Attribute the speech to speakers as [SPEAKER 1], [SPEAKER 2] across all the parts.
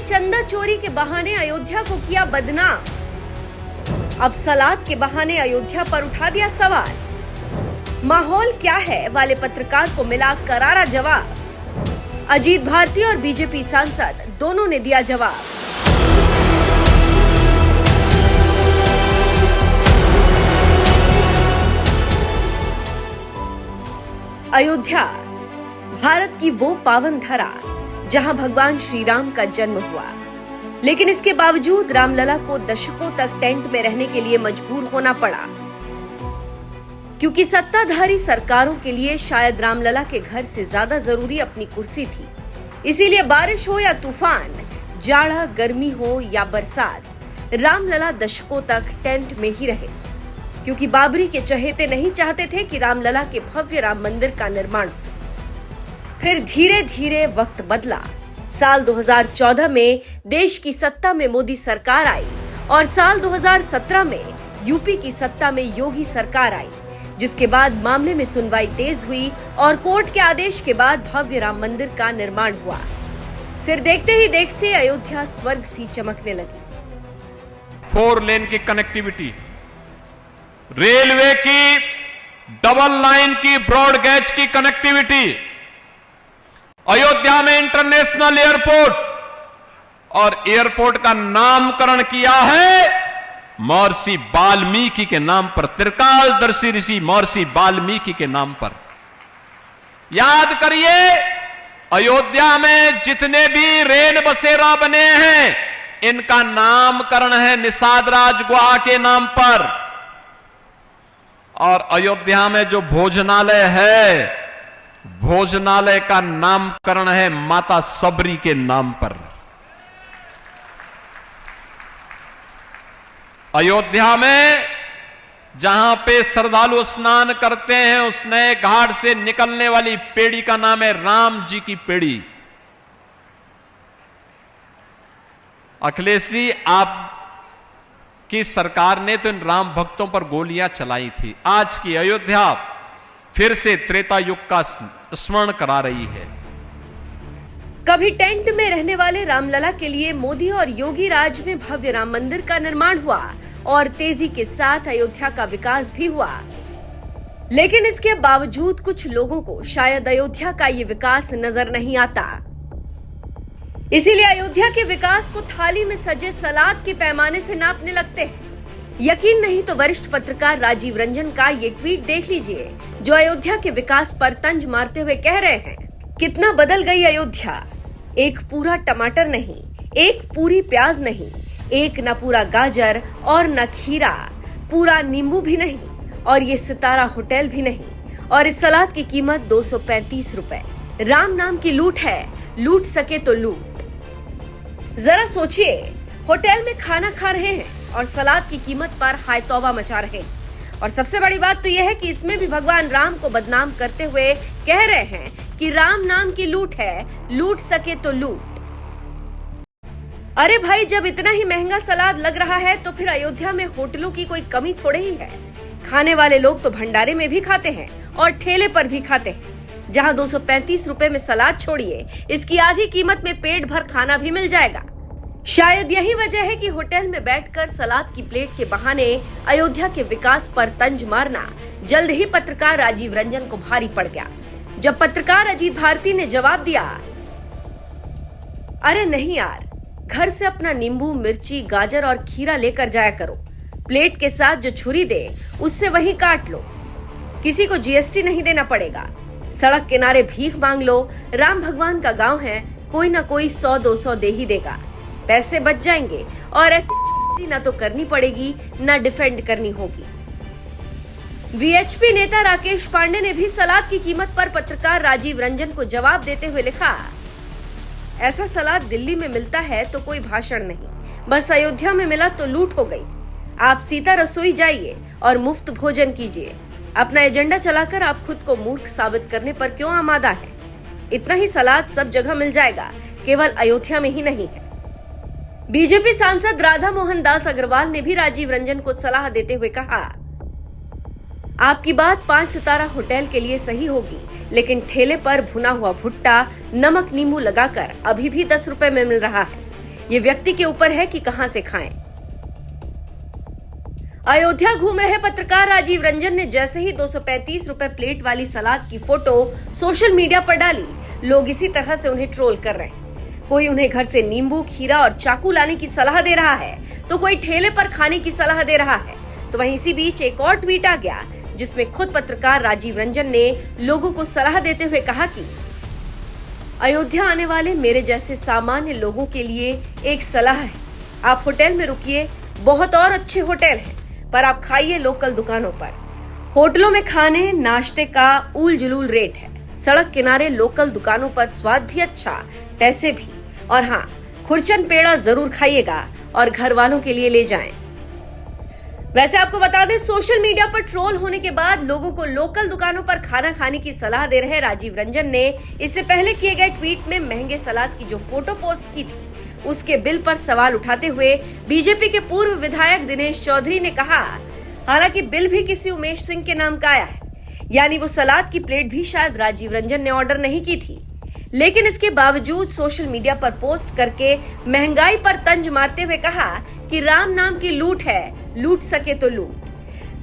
[SPEAKER 1] चंदा चोरी के बहाने अयोध्या को किया बदनाम, अब सलाद के बहाने अयोध्या पर उठा दिया सवाल। माहौल क्या है वाले पत्रकार को मिला करारा जवाब। अजीत भारती और बीजेपी सांसद दोनों ने दिया जवाब। अयोध्या भारत की वो पावन धरा जहां भगवान श्री राम का जन्म हुआ, लेकिन इसके बावजूद रामलला को दशकों तक टेंट में रहने के लिए मजबूर होना पड़ा, क्योंकि सत्ताधारी सरकारों के लिए शायद रामलला के घर से ज्यादा जरूरी अपनी कुर्सी थी। इसीलिए बारिश हो या तूफान, जाड़ा गर्मी हो या बरसात, रामलला दशकों तक टेंट में ही रहे, क्योंकि बाबरी के चहेते नहीं चाहते थे कि रामलला के भव्य राम मंदिर का निर्माण हो। फिर धीरे धीरे वक्त बदला। साल 2014 में देश की सत्ता में मोदी सरकार आई और साल 2017 में यूपी की सत्ता में योगी सरकार आई, जिसके बाद मामले में सुनवाई तेज हुई और कोर्ट के आदेश के बाद भव्य राम मंदिर का निर्माण हुआ। फिर देखते ही देखते अयोध्या स्वर्ग सी चमकने लगी।
[SPEAKER 2] 4 लेन की कनेक्टिविटी, रेलवे की डबल लाइन की ब्रॉड गेज की कनेक्टिविटी, अयोध्या में इंटरनेशनल एयरपोर्ट, और एयरपोर्ट का नामकरण किया है महर्षि वाल्मीकि के नाम पर, त्रिकालदर्शी ऋषि महर्षि वाल्मीकि के नाम पर। याद करिए, अयोध्या में जितने भी रेल बसेरा बने हैं, इनका नामकरण है निषाद राज गुहा के नाम पर। और अयोध्या में जो भोजनालय है, भोजनालय का नामकरण है माता सबरी के नाम पर। अयोध्या में जहां पे श्रद्धालु स्नान करते हैं, उस नए घाट से निकलने वाली पेड़ी का नाम है राम जी की पेड़ी। अखिलेश जी, आपकी सरकार ने तो इन राम भक्तों पर गोलियां चलाई थी। आज की अयोध्या फिर से त्रेता युग का स्मरण करा रही है।
[SPEAKER 1] कभी टेंट में रहने वाले रामलला के लिए मोदी और योगी राज में भव्य राम मंदिर का निर्माण हुआ और तेजी के साथ अयोध्या का विकास भी हुआ। लेकिन इसके बावजूद कुछ लोगों को शायद अयोध्या का ये विकास नजर नहीं आता। इसीलिए अयोध्या के विकास को थाली में सजे सलाद के पैमाने से नापने लगते हैं। यकीन नहीं तो वरिष्ठ पत्रकार राजीव रंजन का ये ट्वीट देख लीजिए, जो अयोध्या के विकास पर तंज मारते हुए कह रहे हैं, कितना बदल गई अयोध्या। एक पूरा टमाटर नहीं, एक पूरी प्याज नहीं, एक न पूरा गाजर और न खीरा, पूरा नींबू भी नहीं, और ये सितारा होटल भी नहीं, और इस सलाद की कीमत 235 रुपए। राम नाम की लूट है, लूट सके तो लूट। जरा सोचिए, होटल में खाना खा रहे हैं और सलाद की कीमत पर हाय तौबा मचा रहे हैं। और सबसे बड़ी बात तो यह है कि इसमें भी भगवान राम को बदनाम करते हुए कह रहे हैं कि राम नाम की लूट है, लूट सके तो लूट। अरे भाई, जब इतना ही महंगा सलाद लग रहा है तो फिर अयोध्या में होटलों की कोई कमी थोड़े ही है। खाने वाले लोग तो भंडारे में भी खाते हैं और ठेले पर भी खाते हैं, जहां 235 रुपए में सलाद छोड़िए, इसकी आधी कीमत में पेट भर खाना भी मिल जाएगा। शायद यही वजह है कि होटल में बैठकर सलाद की प्लेट के बहाने अयोध्या के विकास पर तंज मारना जल्द ही पत्रकार राजीव रंजन को भारी पड़ गया। जब पत्रकार अजीत भारती ने जवाब दिया, अरे नहीं यार, घर से अपना नींबू, मिर्ची, गाजर और खीरा लेकर जाया करो, प्लेट के साथ जो छुरी दे उससे वही काट लो, किसी को जीएसटी नहीं देना पड़ेगा, सड़क किनारे भीख मांग लो, राम भगवान का गांव है, कोई ना कोई 100-200 दे ही देगा, पैसे बच जाएंगे और ऐसी ना तो करनी पड़ेगी ना डिफेंड करनी होगी। वीएचपी नेता राकेश पांडे ने भी सलाद की कीमत पर पत्रकार राजीव रंजन को जवाब देते हुए लिखा, ऐसा सलाद दिल्ली में मिलता है तो कोई भाषण नहीं, बस अयोध्या में मिला तो लूट हो गई। आप सीता रसोई जाइए और मुफ्त भोजन कीजिए। अपना एजेंडा चलाकर आप खुद को मूर्ख साबित करने पर क्यों आमादा है? इतना ही सलाद सब जगह मिल जाएगा, केवल अयोध्या में ही नहीं है। बीजेपी सांसद राधा मोहन दास अग्रवाल ने भी राजीव रंजन को सलाह देते हुए कहा, आपकी बात 5 सितारा होटल के लिए सही होगी, लेकिन ठेले पर भुना हुआ भुट्टा नमक नींबू लगाकर अभी भी 10 रुपए में मिल रहा है। ये व्यक्ति के ऊपर है कि कहां से खाएं। अयोध्या घूम रहे पत्रकार राजीव रंजन ने जैसे ही 235 रुपए प्लेट वाली सलाद की फोटो सोशल मीडिया पर डाली, लोग इसी तरह से उन्हें ट्रोल कर रहे हैं। कोई उन्हें घर से नींबू, खीरा और चाकू लाने की सलाह दे रहा है, तो कोई ठेले पर खाने की सलाह दे रहा है। तो वहीं इसी बीच एक और ट्वीट आ गया जिसमें खुद पत्रकार राजीव रंजन ने लोगों को सलाह देते हुए कहा कि अयोध्या आने वाले मेरे जैसे सामान्य लोगों के लिए एक सलाह है, आप होटल में रुकिए, बहुत और अच्छे होटल हैं, पर आप खाइए लोकल दुकानों पर। होटलों में खाने नाश्ते का ऊल जुलूल रेट है, सड़क किनारे लोकल दुकानों पर स्वाद भी अच्छा, पैसे भी। और हाँ, खुरचन पेड़ा जरूर खाइएगा और घर वालों के लिए ले जाएं। वैसे आपको बता दें, सोशल मीडिया पर ट्रोल होने के बाद लोगों को लोकल दुकानों पर खाना खाने की सलाह दे रहे राजीव रंजन ने इससे पहले किए गए ट्वीट में महंगे सलाद की जो फोटो पोस्ट की थी उसके बिल पर सवाल उठाते हुए बीजेपी के पूर्व विधायक दिनेश चौधरी ने कहा, हालांकि बिल भी किसी उमेश सिंह के नाम का आया है, यानी वो सलाद की प्लेट भी शायद राजीव रंजन ने ऑर्डर नहीं की थी, लेकिन इसके बावजूद सोशल मीडिया पर पोस्ट करके महंगाई पर तंज मारते हुए कहा कि राम नाम की लूट है, लूट सके तो लूट।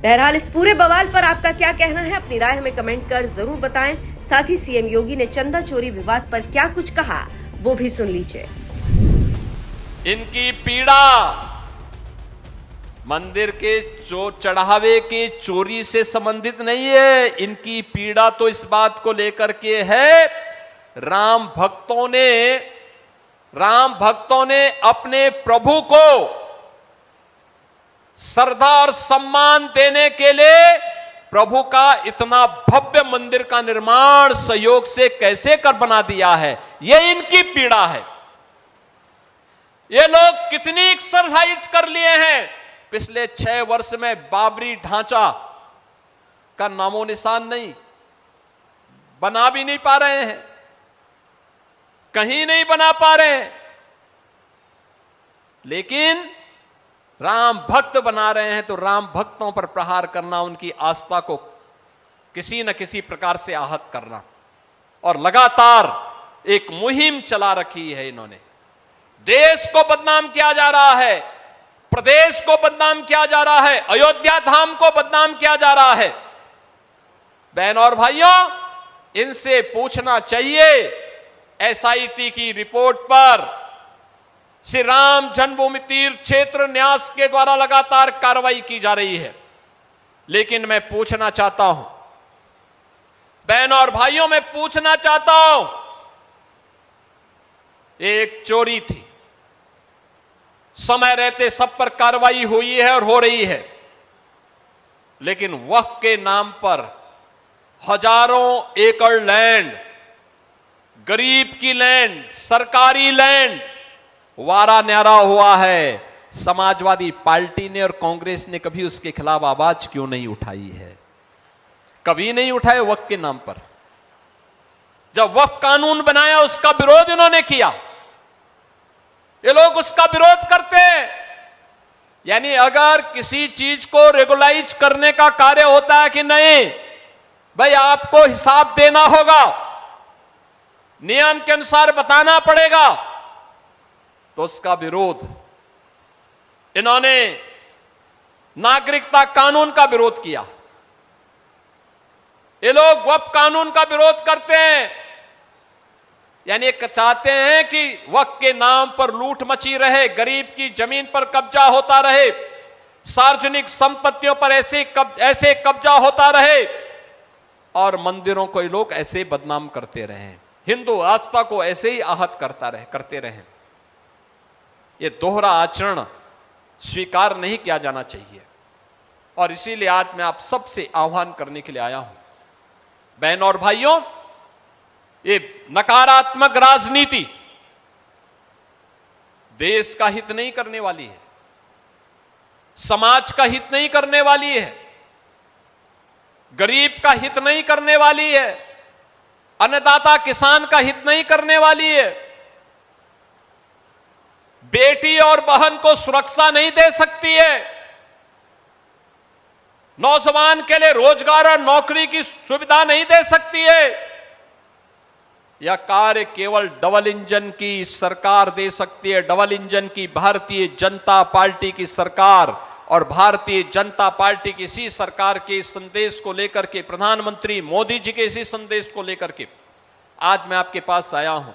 [SPEAKER 1] बहरहाल इस पूरे बवाल पर आपका क्या कहना है, अपनी राय हमें कमेंट कर जरूर बताएं। साथ ही सीएम योगी ने चंदा चोरी विवाद पर क्या कुछ कहा वो भी सुन लीजिए।
[SPEAKER 2] इनकी पीड़ा मंदिर के चढ़ावे के चोरी से संबंधित नहीं है। इनकी पीड़ा तो इस बात को लेकर के है, राम भक्तों ने अपने प्रभु को श्रद्धा और सम्मान देने के लिए प्रभु का इतना भव्य मंदिर का निर्माण सहयोग से कैसे कर बना दिया है, यह इनकी पीड़ा है। ये लोग कितनी एक्सरसाइज कर लिए हैं, पिछले 6 वर्ष में बाबरी ढांचा का नामो निशान नहीं, बना भी नहीं पा रहे हैं, कहीं नहीं बना पा रहे हैं, लेकिन राम भक्त बना रहे हैं तो राम भक्तों पर प्रहार करना, उनकी आस्था को किसी न किसी प्रकार से आहत करना, और लगातार एक मुहिम चला रखी है इन्होंने। देश को बदनाम किया जा रहा है, प्रदेश को बदनाम किया जा रहा है, अयोध्या धाम को बदनाम किया जा रहा है। बहन और भाइयों, इनसे पूछना चाहिए, एसआईटी की रिपोर्ट पर श्री राम जन्मभूमि तीर्थ क्षेत्र न्यास के द्वारा लगातार कार्रवाई की जा रही है, लेकिन मैं पूछना चाहता हूं, बहन और भाइयों, मैं पूछना चाहता हूं, एक चोरी थी, समय रहते सब पर कार्रवाई हुई है और हो रही है, लेकिन वक्फ के नाम पर हजारों एकड़ लैंड, गरीब की लैंड, सरकारी लैंड वारा न्यारा हुआ है। समाजवादी पार्टी ने और कांग्रेस ने कभी उसके खिलाफ आवाज क्यों नहीं उठाई है? कभी नहीं उठाए वक्फ के नाम पर। जब वक्फ कानून बनाया उसका विरोध इन्होंने किया, ये लोग उसका विरोध करते हैं। यानी अगर किसी चीज को रेगुलाइज करने का कार्य होता है कि नहीं भाई, आपको हिसाब देना होगा, नियम के अनुसार बताना पड़ेगा, तो उसका विरोध इन्होंने नागरिकता कानून का विरोध किया। ये लोग वक्फ कानून का विरोध करते हैं, यानी चाहते हैं कि वक्फ के नाम पर लूट मची रहे, गरीब की जमीन पर कब्जा होता रहे, सार्वजनिक संपत्तियों पर ऐसे कब्जा होता रहे, और मंदिरों को ये लोग ऐसे बदनाम करते रहे, हिंदू आस्था को ऐसे ही आहत करते रहे। ये दोहरा आचरण स्वीकार नहीं किया जाना चाहिए, और इसीलिए आज मैं आप सबसे आह्वान करने के लिए आया हूं। बहन और भाइयों, ये नकारात्मक राजनीति देश का हित नहीं करने वाली है, समाज का हित नहीं करने वाली है, गरीब का हित नहीं करने वाली है, अन्नदाता किसान का हित नहीं करने वाली है, बेटी और बहन को सुरक्षा नहीं दे सकती है, नौजवान के लिए रोजगार और नौकरी की सुविधा नहीं दे सकती है। यह कार्य केवल डबल इंजन की सरकार दे सकती है। डबल इंजन की भारतीय जनता पार्टी की सरकार और भारतीय जनता पार्टी की इसी सरकार के संदेश को लेकर के, प्रधानमंत्री मोदी जी के इसी संदेश को लेकर के आज मैं आपके पास आया हूं।